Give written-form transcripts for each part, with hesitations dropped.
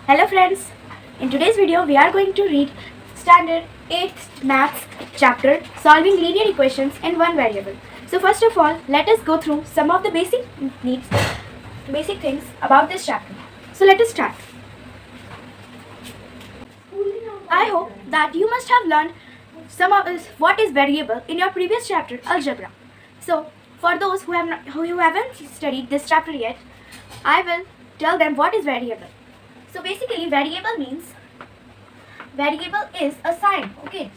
Hello friends, in today's video we are going to read standard 8th maths chapter solving linear equations in one variable. So first of all, let us go through some of the basic things about this chapter. So let us start. I hope that you must have learned some of what is variable in your previous chapter algebra. So for those who haven't studied this chapter yet, I will tell them what is variable. So basically variable is a sign, okay?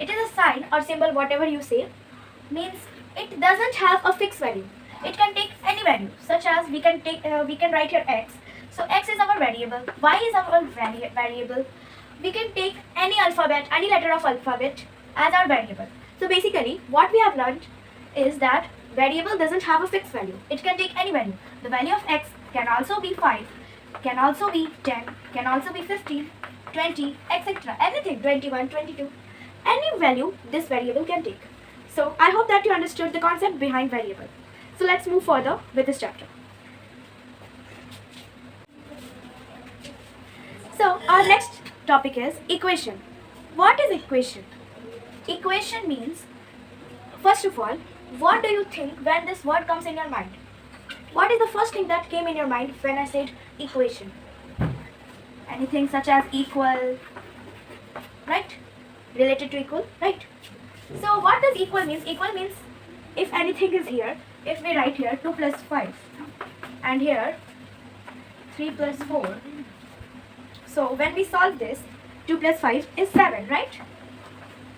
It is a sign or symbol, whatever you say, means it doesn't have a fixed value. It can take any value, such as we can write here x. So x is our variable, y is our variable. We can take any letter of alphabet as our variable. So basically what we have learned is that variable doesn't have a fixed value. It can take any value. The value of x can also be 5, can also be 10, can also be 15, 20, etc. Anything, 21, 22. Any value this variable can take. So I hope that you understood the concept behind variable. So let's move further with this chapter. So our next topic is equation. What is equation? Equation means, first of all, what do you think when this word comes in your mind? What is the first thing that came in your mind when I said equation? Anything such as equal, right? Related to equal, right? So what does equal means? Equal means if anything is here, if we write here 2 plus 5 and here 3 plus 4. So when we solve this, 2 plus 5 is 7, right?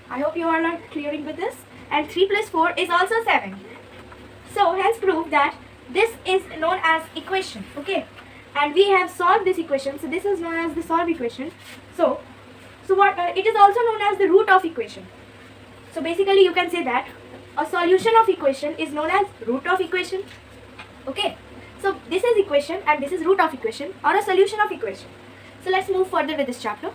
I hope you are not clearing with this. And 3 plus 4 is also 7. So hence prove that this is known as equation, okay? And we have solved this equation, so this is known as the solved equation. So what it is also known as the root of equation. So basically you can say that a solution of equation is known as root of equation, okay? So this is equation and this is root of equation or a solution of equation. So let's move further with this chapter.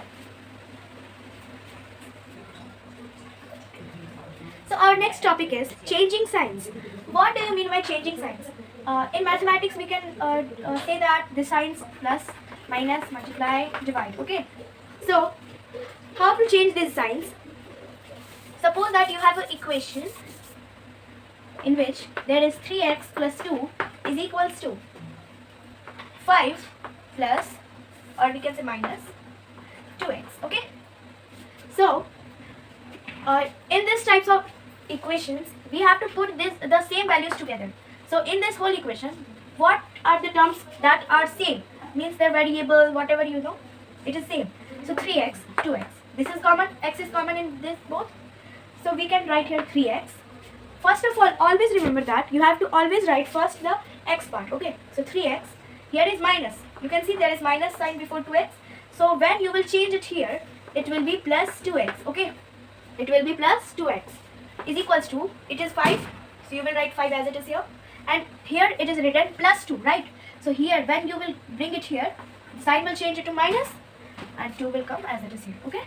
So our next topic is changing signs. What do you mean by changing signs? In mathematics we can say that the signs plus, minus, multiply, divide, okay? So how to change these signs? Suppose that you have an equation in which there is 3x plus 2 is equals to 5 plus, or we can say minus 2x, okay? So in these types of equations we have to put the same values together. So in this whole equation, what are the terms that are same? Means their variable, whatever you know, it is same. So 3x, 2x. This is common, x is common in this both. So we can write here 3x. First of all, always remember that you have to always write first the x part, okay? So 3x, here is minus. You can see there is minus sign before 2x. So when you will change it here, it will be plus 2x, okay? It will be plus 2x is equals to, it is 5. So you will write 5 as it is here. And here it is written plus 2, right? So here when you will bring it here, sign will change it to minus and 2 will come as it is here, okay?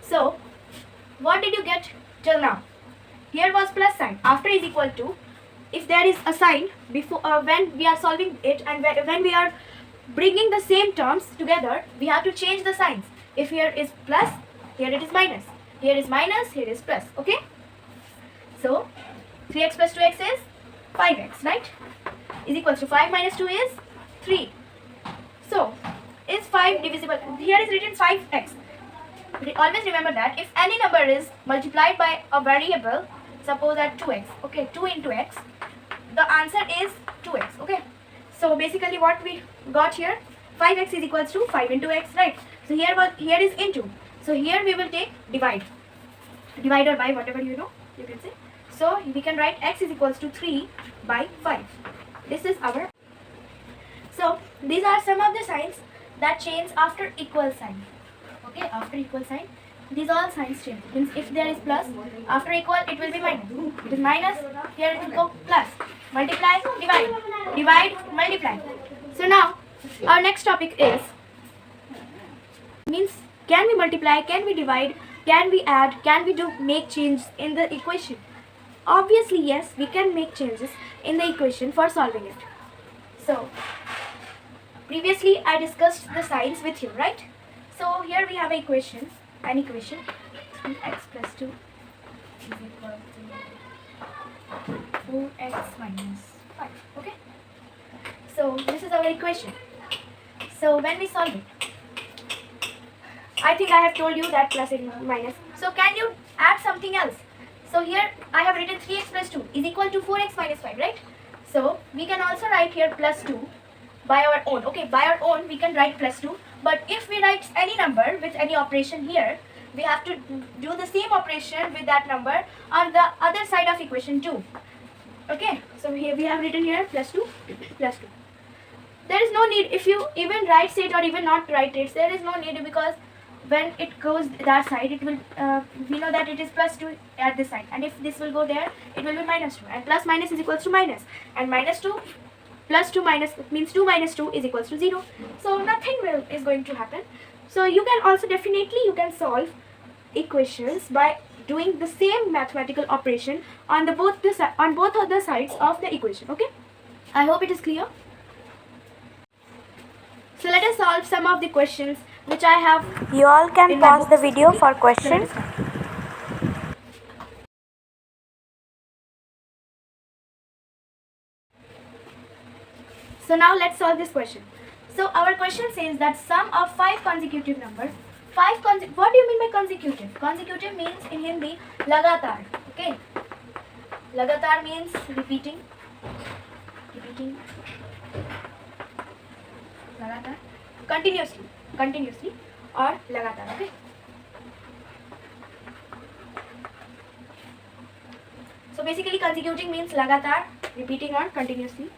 So what did you get till now? Here was plus sign, after is equal to, if there is a sign before when we are solving it and when we are bringing the same terms together, we have to change the signs. If here is plus, here it is minus. Here is minus, here is plus, okay? So 3x plus 2x is 5x, right? Is equals to 5 minus 2 is 3. So is 5 divisible? Here is written 5x. Always remember that if any number is multiplied by a variable, suppose at 2x, okay, 2 into x, the answer is 2x, okay? So basically what we got here, 5x is equals to 5 into x, right? So here is into. So here we will take divide. Divider by whatever you know, you can say. So we can write x is equals to 3 by 5. This is our. So these are some of the signs that change after equal sign. Okay, after equal sign, these all signs change. Means if there is plus, after equal it will be minus. It is minus, here it will go plus. Multiply, divide. Divide, multiply. So now our next topic is, means can we multiply, can we divide, can we add, can we make change in the equation? Obviously yes, we can make changes in the equation for solving it. So Previously I discussed the signs with you, right? So here we have an equation, 3x plus 2 is equal to 4x minus 5. Okay, so this is our equation. So when we solve it, I think I have told you that plus and minus. So can you add something else? So here I have written 3x plus 2 is equal to 4x minus 5, right? So we can also write here plus 2 by our own. Okay, by our own we can write plus 2. But if we write any number with any operation here, we have to do the same operation with that number on the other side of equation 2. Okay, so here we have written here plus 2 plus 2. There is no need, if you even write it or even not write it, there is no need, because when it goes that side, it will we know that it is plus 2 at this side, and if this will go there, it will be minus 2, and plus minus is equals to minus, and minus 2 plus 2 minus means 2 minus 2 is equals to 0. So nothing is going to happen. So you can also definitely you can solve equations by doing the same mathematical operation on both of the sides of the equation. Okay, I hope it is clear. So let us solve some of the questions which I have. You all can pause the video for questions. So now let's solve this question. So our question says that sum of 5 consecutive numbers. What do you mean by consecutive? Consecutive means in Hindi लगातार. Okay. लगातार means repeating. लगातार. Continuously or लगातार. Okay. So basically consecuting means लगातार, repeating or continuously.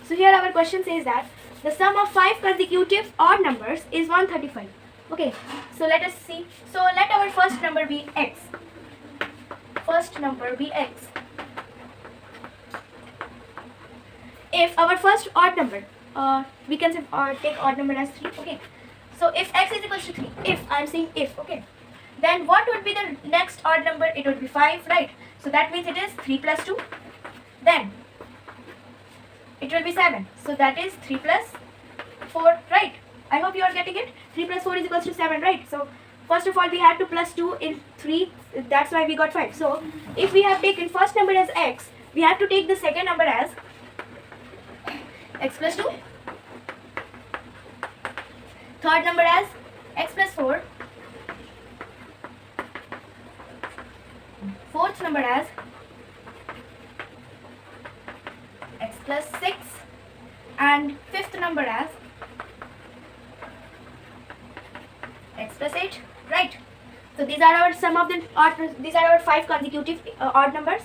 So here our question says that the sum of 5 consecutive odd numbers is 135. Okay, so let us see. So let our first number be x. If our first odd number, we can say take odd number as 3. Okay, so if x is equal to 3, if I am saying if, okay, then what would be the next odd number? It would be 5, right? So that means it is 3 plus 2. Then it will be 7. So that is 3 plus 4, right? I hope you are getting it. 3 plus 4 is equals to 7, right? So first of all we had to plus 2 in 3. That's why we got 5. So if we have taken first number as x, we have to take the second number as x plus 2. Third number as x plus 4. Fourth number as x plus 6, and fifth number as x plus 8, right? So these are our sum of the these are our 5 consecutive odd numbers.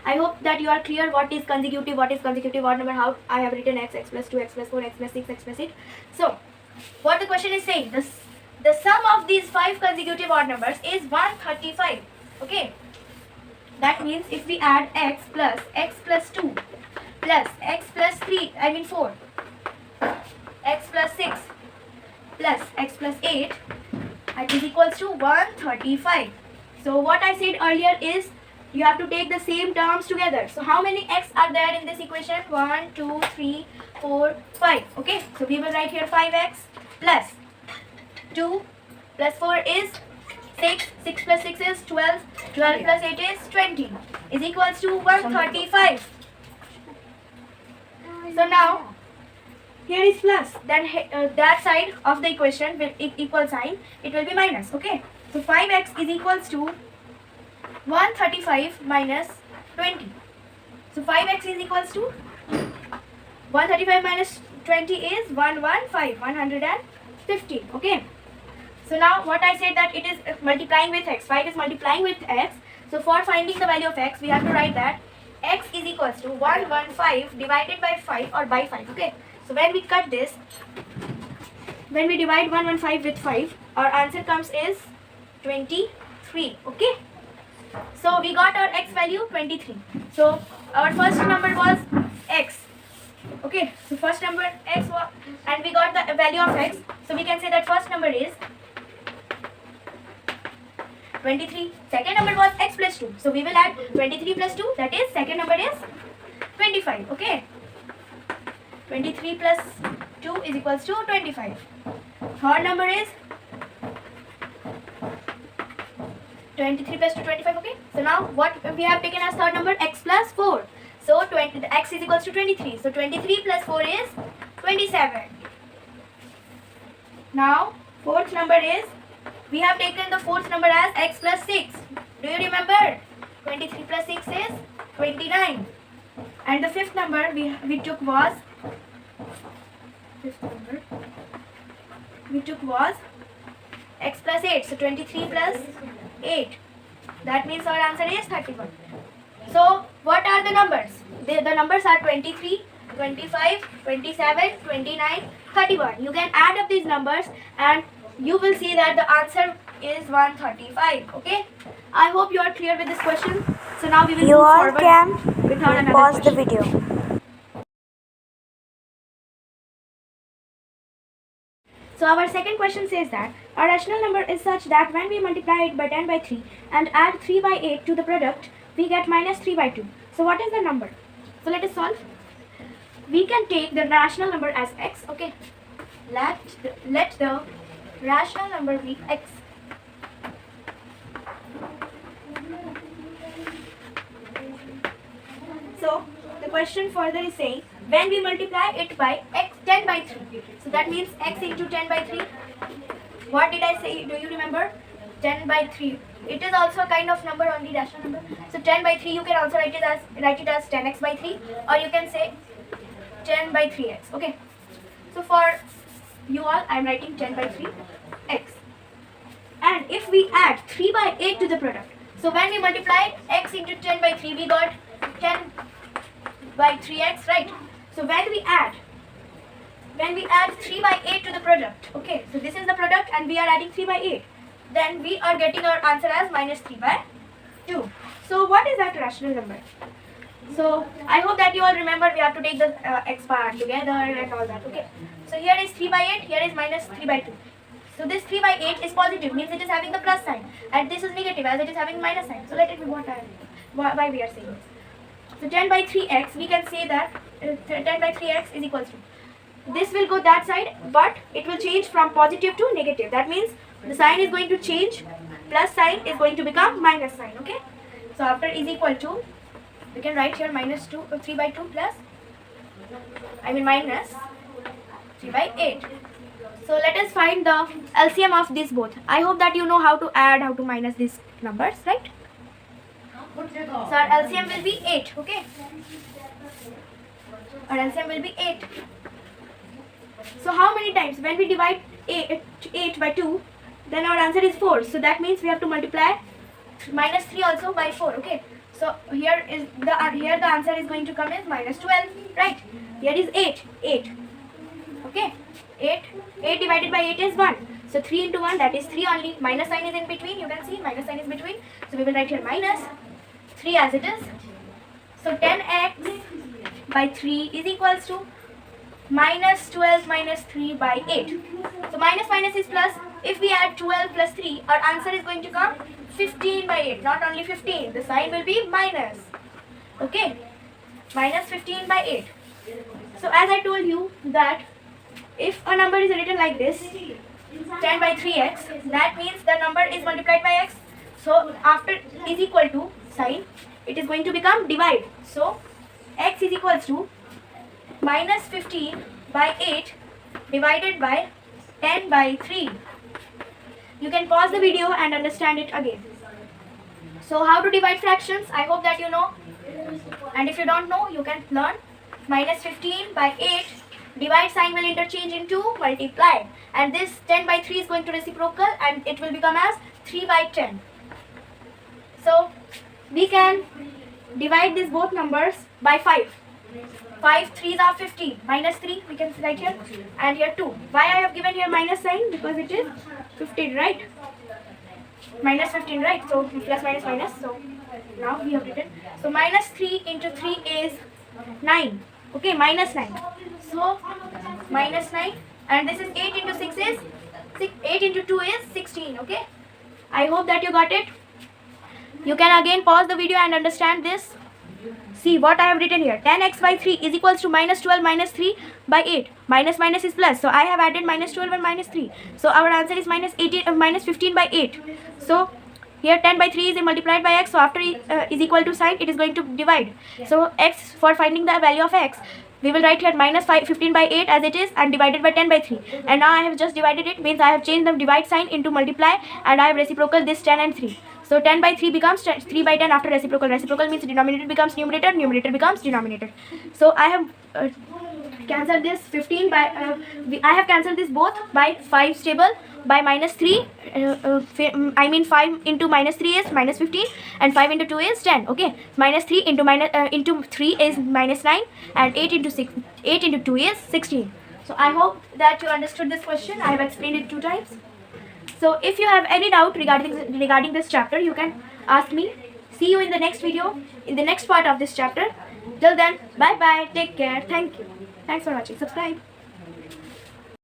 I hope that you are clear what is consecutive odd number, how I have written x plus 2, x plus 4, x plus 6, x plus 8. So what the question is saying, the sum of these 5 consecutive odd numbers is 135. Okay, that means if we add x plus 2 plus x plus 3, I mean 4, x plus 6 plus x plus 8, it is equals to 135. So what I said earlier is you have to take the same terms together. So how many x are there in this equation? 1, 2, 3, 4, 5. Okay, so we will write here 5x plus 2 plus 4 is 6, 6 plus 6 is 12, 12 plus 8 is 20, is equals to 135. So now here is plus, then that side of the equation with equal sign, it will be minus. Okay, so 5x is equals to 135 minus 20. So 5x is equals to 135 minus 20 is 115. Okay, so now what I said that it is multiplying with x, 5 is multiplying with x. So for finding the value of x, we have to write that x is equals to 115 divided by 5 or by 5. Okay, so when we cut this, when we divide 115 with 5, our answer comes is 23. Okay, so we got our x value 23. So our first number was x. Okay, so first number x was, and we got the value of x. So we can say that first number is 23. Second number was x plus 2. So we will add 23 plus 2, that is second number is 25. Okay, 23 plus 2 is equals to 25. Third number is 23 plus 2, 25. Okay. So now what we have taken as third number? X plus 4. So x is equals to 23. So 23 plus 4 is 27. Now fourth number is, we have taken the fourth number as x plus 6. Do you remember? 23 plus 6 is 29. And the fifth number we took was x plus 8. So 23 plus 8. That means our answer is 31. So what are the numbers? The numbers are 23, 25, 27, 29, 31. You can add up these numbers and you will see that the answer is 135. Okay. I hope you are clear with this question. So now we will You move all forward can with our another pause the question. video. So our second question says that a rational number is such that when we multiply it by 10 by 3 and add 3 by 8 to the product, we get minus 3 by 2. So what is the number? So let us solve. We can take the rational number as x. Okay. Let the rational number be x. So the question further is saying, when we multiply it by x 10 by 3. So that means x into 10 by 3. What did I say? Do you remember? 10 by 3. It is also a kind of number, only rational number. So 10 by 3 you can also write it as 10x by 3, or you can say 10 by 3x. Okay. So for you all, I am writing 10 by 3x. And if we add 3 by 8 to the product, so when we multiply x into 10 by 3, we got 10 by 3x, right? So when we add 3 by 8 to the product, okay, so this is the product and we are adding 3 by 8, then we are getting our answer as minus 3 by 2. So what is that rational number? So I hope that you all remember we have to take the x part together and all that. Okay. So here is 3 by 8, here is minus 3 by 2. So this 3 by 8 is positive, means it is having the plus sign, and this is negative as it is having minus sign. So let it be why we are saying this. So 10 by 3x, we can say that 10 by 3x is equals to, this will go that side, but it will change from positive to negative. That means the sign is going to change, plus sign is going to become minus sign. Okay. So after is equal to, we can write here minus 3 by 2 plus, minus 3 by 8. So let us find the LCM of these both. I hope that you know how to add, how to minus these numbers, right? So our LCM will be 8, okay? Our LCM will be 8. So how many times? When we divide 8 by 2, then our answer is 4. So that means we have to multiply minus 3 also by 4, okay? So here the answer is going to come as minus 12, right? Here is 8, okay? 8 divided by 8 is 1. So 3 into 1, that is 3 only. Minus sign is in between, you can see minus sign is between. So we will write here minus 3 as it is. So 10x by 3 is equals to minus 12 minus 3 by 8. So minus is plus. If we add 12 plus 3, our answer is going to come 15 by 8. Not only 15, the sign will be minus. Okay, minus 15 by 8. So as I told you that if a number is written like this, 10 by 3x, that means the number is multiplied by x. So after is equal to sign, it is going to become divide. So x is equals to minus 15 by 8 divided by 10 by 3. You can pause the video and understand it again. So how to divide fractions, I hope that you know. And if you don't know, you can learn. Minus 15 by 8, divide sign will interchange into multiply. And this 10 by 3 is going to reciprocal and it will become as 3 by 10. So we can divide these both numbers by 5. 5 3s are 15. Minus 3 we can write here, and here 2. Why I have given here minus sign? Because it is 15, right? Minus 15, right? So plus minus minus. So now we have written. So minus 3 into 3 is 9. Okay, minus 9. So minus 9, and this is 8 into 6 is 8 into 2 is 16. Okay, I hope that you got it. You can again pause the video and understand this. See what I have written here. 10x by 3 is equals to minus 12 minus 3 by 8. Minus minus is plus. So I have added minus 12 and minus 3. So our answer is minus 18, minus 15 by 8. So here 10 by 3 is multiplied by x. So after is equal to sign, it is going to divide. So x, for finding the value of x, we will write here minus 15 by 8 as it is and divided by 10 by 3. And now I have just divided it, means I have changed the divide sign into multiply, and I have reciprocal this 10 and 3. So 10 by 3 becomes 3 by 10 after reciprocal. Reciprocal means denominator becomes numerator, numerator becomes denominator. So I have cancelled this 15 by, I have cancelled this both by 5 stable by minus 3. I mean 5 into minus 3 is minus 15 and 5 into 2 is 10. Okay, minus 3 into into 3 is minus 9 and 8 into 2 is 16. So I hope that you understood this question. I have explained it 2 times. So if you have any doubt regarding this chapter, you can ask me. See you in the next video, in the next part of this chapter. Till then, bye bye, take care, thank you. Thanks for watching, subscribe.